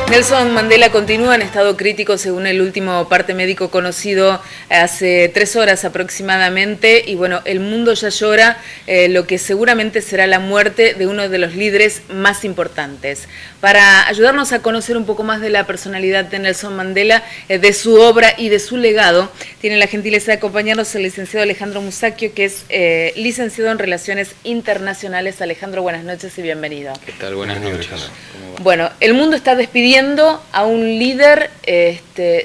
Nelson Mandela continúa en estado crítico según el último parte médico conocido hace 3 horas aproximadamente y bueno, el mundo ya llora lo que seguramente será la muerte de uno de los líderes más importantes. Para ayudarnos a conocer un poco más de la personalidad de Nelson Mandela, de su obra y de su legado, tiene la gentileza de acompañarnos el licenciado Alejandro Musacchio, que es licenciado en Relaciones Internacionales. Alejandro, buenas noches y bienvenido. ¿Qué tal? Buenas noches. Bueno, el mundo está despidiendo a un líder,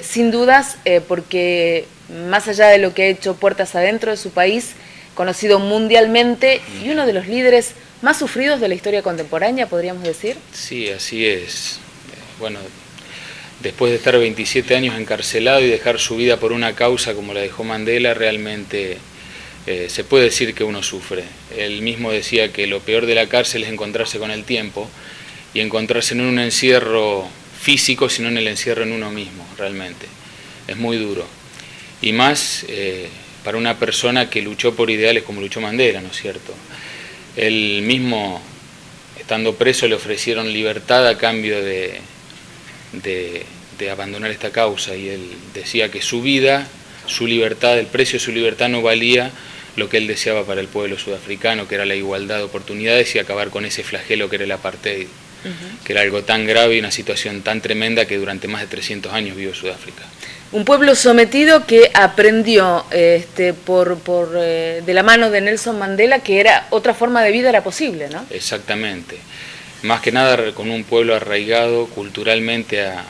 sin dudas, porque más allá de lo que ha hecho puertas adentro de su país, conocido mundialmente y uno de los líderes más sufridos de la historia contemporánea, podríamos decir. Sí, así es. Bueno, después de estar 27 años encarcelado y dejar su vida por una causa como la dejó Mandela, realmente se puede decir que uno sufre. Él mismo decía que lo peor de la cárcel es encontrarse con el tiempo y encontrarse en un encierro físico, sino en el encierro en uno mismo, realmente. Es muy duro. Y más para una persona que luchó por ideales como luchó Mandela, ¿no es cierto? Él mismo, estando preso, le ofrecieron libertad a cambio de abandonar esta causa, y él decía que su vida, su libertad, el precio de su libertad no valía lo que él deseaba para el pueblo sudafricano, que era la igualdad de oportunidades y acabar con ese flagelo que era el apartheid, que era algo tan grave y una situación tan tremenda que durante más de 300 años vivió Sudáfrica. Un pueblo sometido que aprendió de la mano de Nelson Mandela que era otra forma de vida era posible, ¿no? Exactamente. Más que nada con un pueblo arraigado culturalmente a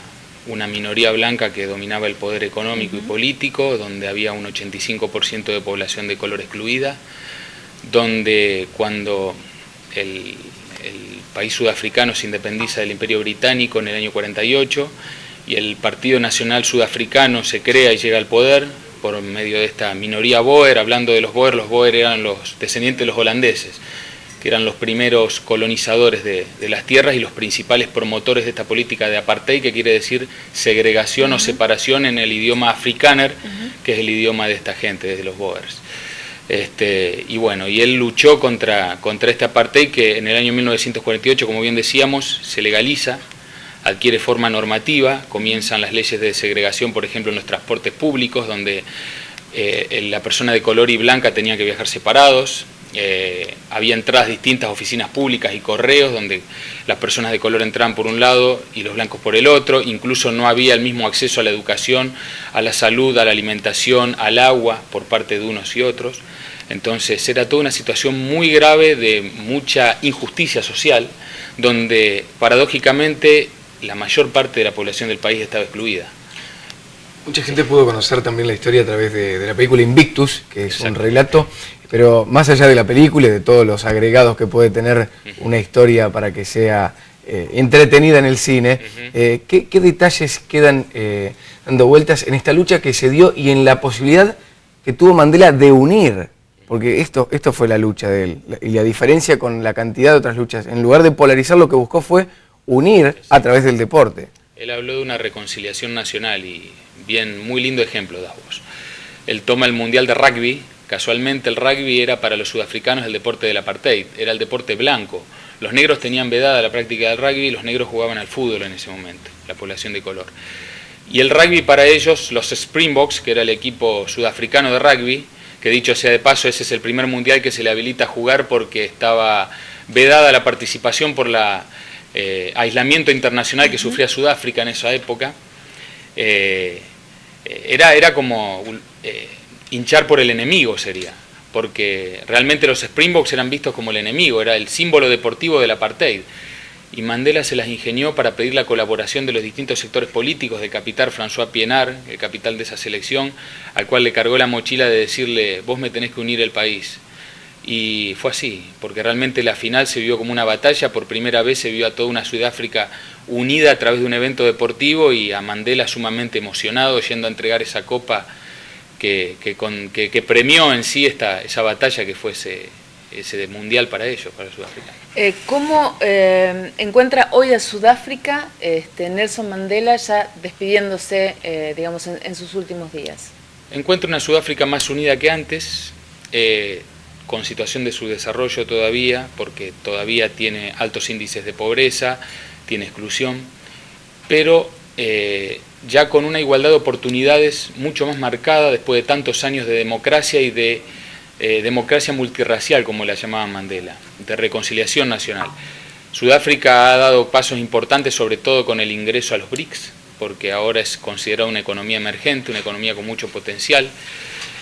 una minoría blanca que dominaba el poder económico y político, donde había un 85% de población de color excluida, donde cuando el país sudafricano se independiza del Imperio Británico en el año 48, y el Partido Nacional Sudafricano se crea y llega al poder por medio de esta minoría Boer. Hablando de los Boer eran los descendientes de los holandeses, que eran los primeros colonizadores de las tierras y los principales promotores de esta política de apartheid, que quiere decir segregación o separación en el idioma afrikaner, que es el idioma de esta gente, de los Boers. Y bueno, y él luchó contra este apartheid que en el año 1948, como bien decíamos, se legaliza, adquiere forma normativa, comienzan las leyes de segregación, por ejemplo, en los transportes públicos, donde la persona de color y blanca tenía que viajar separados, había entradas distintas, oficinas públicas y correos, donde las personas de color entraban por un lado y los blancos por el otro, incluso no había el mismo acceso a la educación, a la salud, a la alimentación, al agua, por parte de unos y otros. Entonces era toda una situación muy grave de mucha injusticia social, donde paradójicamente la mayor parte de la población del país estaba excluida. Mucha gente pudo conocer también la historia a través de la película Invictus, que es un relato, pero más allá de la película y de todos los agregados que puede tener una historia para que sea entretenida en el cine, ¿qué detalles quedan dando vueltas en esta lucha que se dio y en la posibilidad que tuvo Mandela de unir? Porque esto fue la lucha de él, y la diferencia con la cantidad de otras luchas, en lugar de polarizar, lo que buscó fue unir a través del deporte. Él habló de una reconciliación nacional y bien, muy lindo ejemplo das vos. Él toma el Mundial de Rugby. Casualmente el rugby era para los sudafricanos el deporte del apartheid, era el deporte blanco. Los negros tenían vedada la práctica del rugby y los negros jugaban al fútbol en ese momento, la población de color. Y el rugby para ellos, los Springboks, que era el equipo sudafricano de rugby, que dicho sea de paso, ese es el primer mundial que se le habilita a jugar porque estaba vedada la participación por la aislamiento internacional que sufría Sudáfrica en esa época. Era como hinchar por el enemigo, sería, porque realmente los Springboks eran vistos como el enemigo, era el símbolo deportivo del apartheid. Y Mandela se las ingenió para pedir la colaboración de los distintos sectores políticos, del capitán François Pienaar, el capital de esa selección, al cual le cargó la mochila de decirle: vos me tenés que unir el país. Y fue así, porque realmente la final se vivió como una batalla. Por primera vez se vio a toda una Sudáfrica unida a través de un evento deportivo, y a Mandela sumamente emocionado yendo a entregar esa copa que premió en sí esa batalla que fue ese mundial para ellos, para Sudáfrica. ¿Cómo encuentra hoy a Sudáfrica Nelson Mandela ya despidiéndose, digamos, en sus últimos días? Encuentra una Sudáfrica más unida que antes, con situación de subdesarrollo todavía, porque todavía tiene altos índices de pobreza, tiene exclusión, pero ya con una igualdad de oportunidades mucho más marcada después de tantos años de democracia y de democracia multirracial, como la llamaba Mandela, de reconciliación nacional. Sudáfrica ha dado pasos importantes, sobre todo con el ingreso a los BRICS, porque ahora es considerada una economía emergente, una economía con mucho potencial.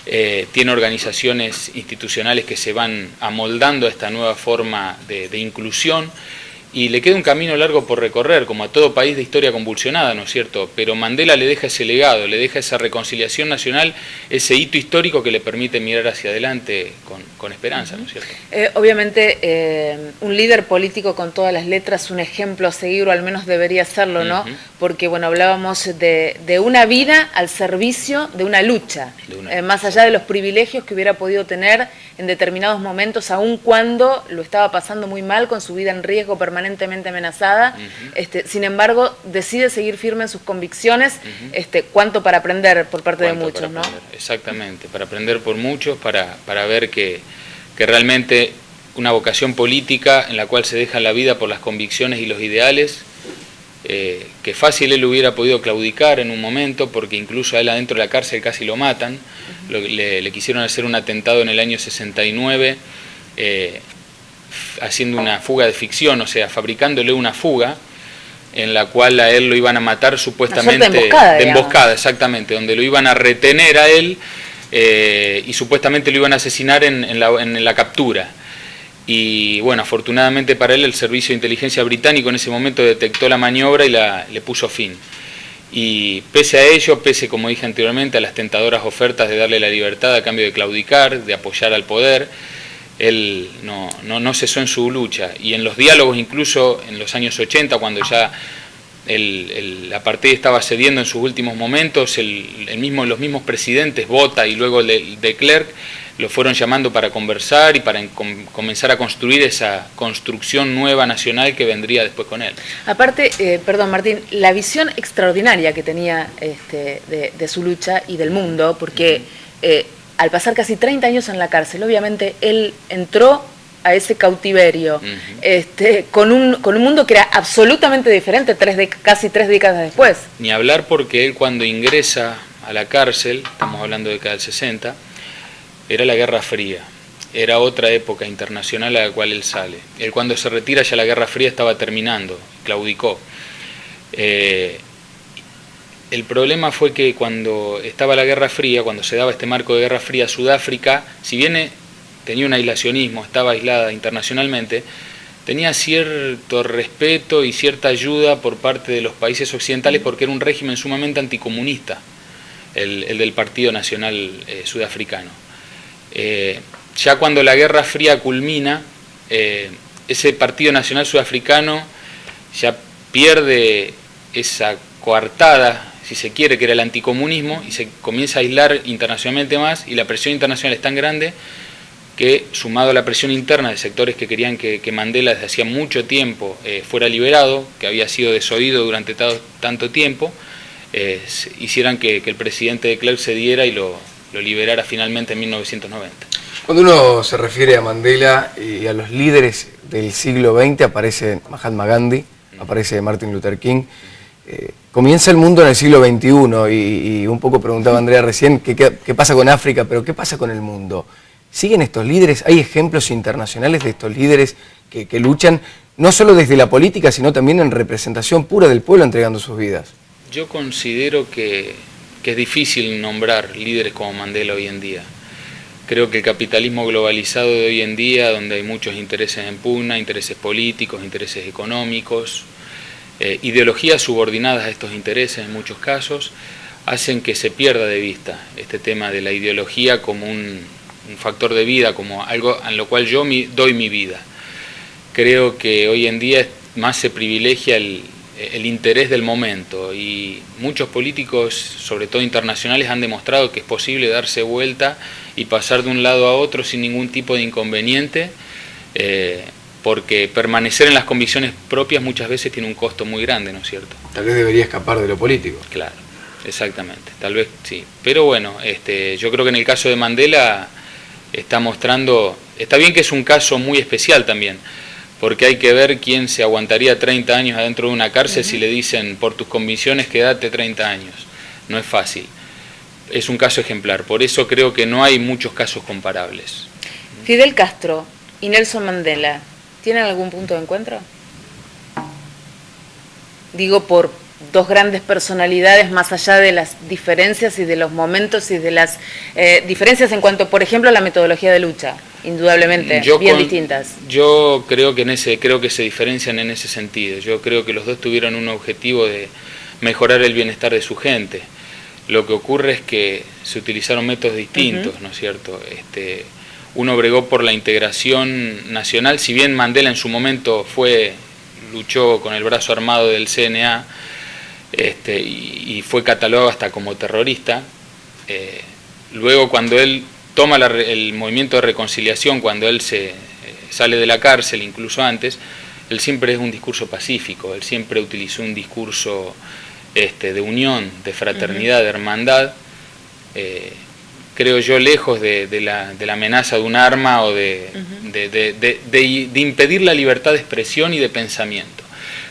Tiene organizaciones institucionales que se van amoldando a esta nueva forma de inclusión, y le queda un camino largo por recorrer, como a todo país de historia convulsionada, ¿no es cierto? Pero Mandela le deja ese legado, le deja esa reconciliación nacional, ese hito histórico que le permite mirar hacia adelante con esperanza, ¿no es cierto? Obviamente, un líder político con todas las letras, un ejemplo a seguir, o al menos debería serlo, ¿no? Porque, bueno, hablábamos de una vida al servicio de una lucha, más allá de los privilegios que hubiera podido tener en determinados momentos, aun cuando lo estaba pasando muy mal, con su vida en riesgo, permanentemente amenazada. Sin embargo, decide seguir firme en sus convicciones. Cuánto para aprender por parte de muchos, ¿no? Exactamente, para aprender por muchos, para ver que realmente una vocación política en la cual se deja la vida por las convicciones y los ideales, que fácil él hubiera podido claudicar en un momento, porque incluso a él adentro de la cárcel casi lo matan. Le quisieron hacer un atentado en el año 69, haciendo una fuga de ficción, o sea, fabricándole una fuga en la cual a él lo iban a matar supuestamente de emboscada, exactamente, donde lo iban a retener a él y supuestamente lo iban a asesinar en la captura. Y bueno, afortunadamente para él el servicio de inteligencia británico en ese momento detectó la maniobra y le puso fin. Y pese a ello, como dije anteriormente, a las tentadoras ofertas de darle la libertad a cambio de claudicar, de apoyar al poder, él no cesó en su lucha. Y en los diálogos, incluso en los años 80, cuando ya la apartheid estaba cediendo en sus últimos momentos, los mismos presidentes, Botha y luego de Klerk, lo fueron llamando para conversar y para comenzar a construir esa construcción nueva nacional que vendría después con él. Aparte, perdón Martín, la visión extraordinaria que tenía de su lucha y del mundo, porque al pasar casi 30 años en la cárcel, obviamente él entró a ese cautiverio con un mundo que era absolutamente diferente casi 3 décadas después. Ni hablar, porque él cuando ingresa a la cárcel, estamos hablando de década del 60, era la Guerra Fría, era otra época internacional a la cual él sale. Él cuando se retira ya la Guerra Fría estaba terminando, claudicó. El problema fue que cuando estaba la Guerra Fría, cuando se daba este marco de Guerra Fría, Sudáfrica, si bien tenía un aislacionismo, estaba aislada internacionalmente, tenía cierto respeto y cierta ayuda por parte de los países occidentales, porque era un régimen sumamente anticomunista, el del Partido Nacional Sudafricano. Ya cuando la Guerra Fría culmina, ese Partido Nacional Sudafricano ya pierde esa coartada, si se quiere, que era el anticomunismo, y se comienza a aislar internacionalmente más, y la presión internacional es tan grande que, sumado a la presión interna de sectores que querían que Mandela desde hacía mucho tiempo fuera liberado, que había sido desoído durante tanto tiempo, hicieran que el presidente de Klerk cediera y lo liberara finalmente en 1990. Cuando uno se refiere a Mandela y a los líderes del siglo XX, aparece Mahatma Gandhi, aparece Martin Luther King. Comienza el mundo en el siglo XXI y un poco preguntaba Andrea recién qué pasa con África, pero ¿qué pasa con el mundo? ¿Siguen estos líderes? ¿Hay ejemplos internacionales de estos líderes que luchan no solo desde la política, sino también en representación pura del pueblo, entregando sus vidas? Yo considero que es difícil nombrar líderes como Mandela hoy en día. Creo que el capitalismo globalizado de hoy en día, donde hay muchos intereses en pugna, intereses políticos, intereses económicos, ideologías subordinadas a estos intereses en muchos casos, hacen que se pierda de vista este tema de la ideología como un factor de vida, como algo en lo cual yo doy mi vida. Creo que hoy en día más se privilegia el interés del momento, y muchos políticos, sobre todo internacionales, han demostrado que es posible darse vuelta y pasar de un lado a otro sin ningún tipo de inconveniente, porque permanecer en las convicciones propias muchas veces tiene un costo muy grande, ¿no es cierto? Tal vez debería escapar de lo político. Claro, exactamente, tal vez sí. Pero bueno, yo creo que en el caso de Mandela está mostrando, está bien que es un caso muy especial también, porque hay que ver quién se aguantaría 30 años adentro de una cárcel si le dicen por tus convicciones quédate 30 años. No es fácil. Es un caso ejemplar, por eso creo que no hay muchos casos comparables. Fidel Castro y Nelson Mandela, ¿tienen algún punto de encuentro? Digo, por dos grandes personalidades, más allá de las diferencias y de los momentos y de las diferencias en cuanto, por ejemplo, a la metodología de lucha, indudablemente, distintas. Yo creo que se diferencian en ese sentido. Yo creo que los dos tuvieron un objetivo de mejorar el bienestar de su gente. Lo que ocurre es que se utilizaron métodos distintos, ¿no es cierto? Uno bregó por la integración nacional, si bien Mandela en su momento luchó con el brazo armado del CNA y fue catalogado hasta como terrorista. Luego cuando él toma el movimiento de reconciliación, cuando él sale de la cárcel, incluso antes, él siempre es un discurso pacífico, él siempre utilizó un discurso de unión, de fraternidad, de hermandad, creo yo lejos de la amenaza de un arma o de impedir la libertad de expresión y de pensamiento.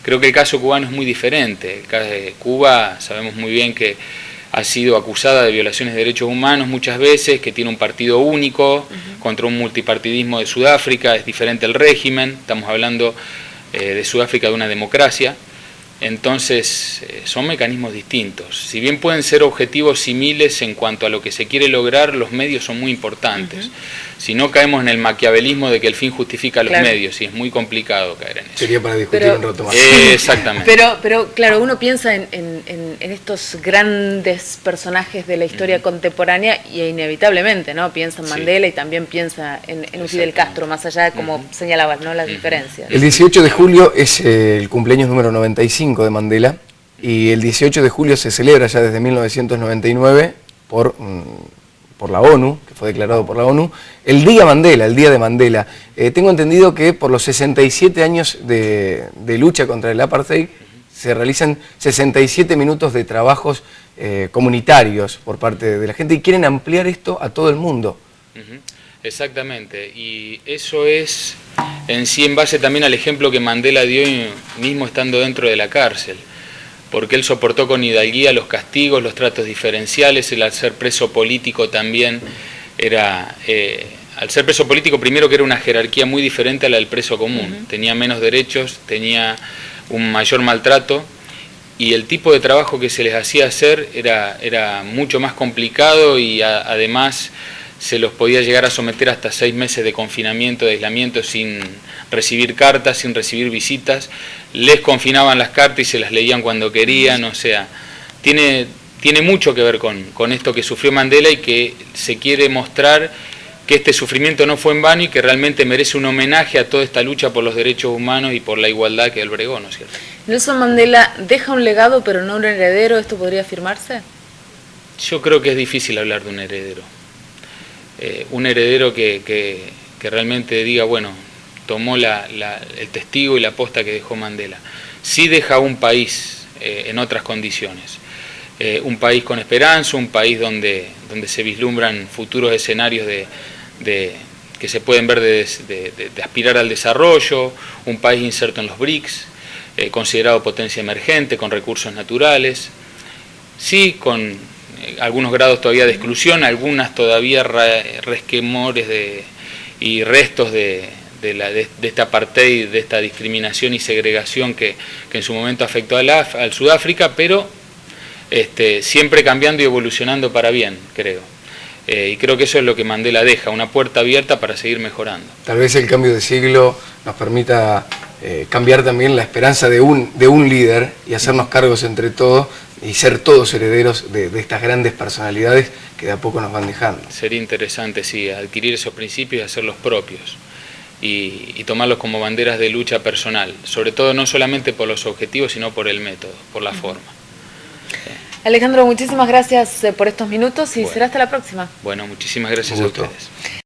Creo que el caso cubano es muy diferente. El caso de Cuba sabemos muy bien que ha sido acusada de violaciones de derechos humanos muchas veces, que tiene un partido único contra un multipartidismo de Sudáfrica, es diferente el régimen, estamos hablando de Sudáfrica, de una democracia. Entonces son mecanismos distintos. Si bien pueden ser objetivos similares en cuanto a lo que se quiere lograr, los medios son muy importantes. Si no caemos en el maquiavelismo de que el fin justifica los medios, y es muy complicado caer en eso. Sería para discutir un rato más. Exactamente. Pero claro, uno piensa en estos grandes personajes de la historia contemporánea y inevitablemente, ¿no? Piensa en Mandela y también piensa en Fidel Castro, más allá de, como señalabas, ¿no? Las diferencias. El 18 de julio es el cumpleaños número 95 de Mandela, y el 18 de julio se celebra ya desde 1999 por la ONU, que fue declarado por la ONU, el Día Mandela, el Día de Mandela. Tengo entendido que por los 67 años de lucha contra el apartheid se realizan 67 minutos de trabajos comunitarios por parte de la gente, y quieren ampliar esto a todo el mundo. Exactamente, y eso es en sí en base también al ejemplo que Mandela dio mismo estando dentro de la cárcel, porque él soportó con hidalguía los castigos, los tratos diferenciales. Él, al ser preso político también al ser preso político, primero que era una jerarquía muy diferente a la del preso común, tenía menos derechos, tenía un mayor maltrato, y el tipo de trabajo que se les hacía hacer era mucho más complicado, y además se los podía llegar a someter hasta 6 meses de confinamiento, de aislamiento, sin recibir cartas, sin recibir visitas. Les confinaban las cartas y se las leían cuando querían. O sea, tiene mucho que ver con esto que sufrió Mandela, y que se quiere mostrar que este sufrimiento no fue en vano y que realmente merece un homenaje a toda esta lucha por los derechos humanos y por la igualdad que él bregó, ¿no es cierto? Nelson Mandela deja un legado pero no un heredero, ¿esto podría afirmarse? Yo creo que es difícil hablar de un heredero. Un heredero que realmente diga, bueno, tomó el testigo y la posta que dejó Mandela. Sí deja un país en otras condiciones, un país con esperanza, un país donde se vislumbran futuros escenarios que se pueden ver de aspirar al desarrollo, un país inserto en los BRICS, considerado potencia emergente, con recursos naturales, sí con algunos grados todavía de exclusión, algunas todavía resquemores y restos de este apartheid, de esta discriminación y segregación que en su momento afectó al Sudáfrica, pero siempre cambiando y evolucionando para bien, creo. Y creo que eso es lo que Mandela deja, una puerta abierta para seguir mejorando. Tal vez el cambio de siglo nos permita cambiar también la esperanza de un líder y hacernos cargos entre todos y ser todos herederos de estas grandes personalidades que de a poco nos van dejando. Sería interesante, sí, adquirir esos principios y hacerlos propios y tomarlos como banderas de lucha personal, sobre todo no solamente por los objetivos, sino por el método, por la forma. Alejandro, muchísimas gracias por estos minutos y será hasta la próxima. Bueno, muchísimas gracias a ustedes.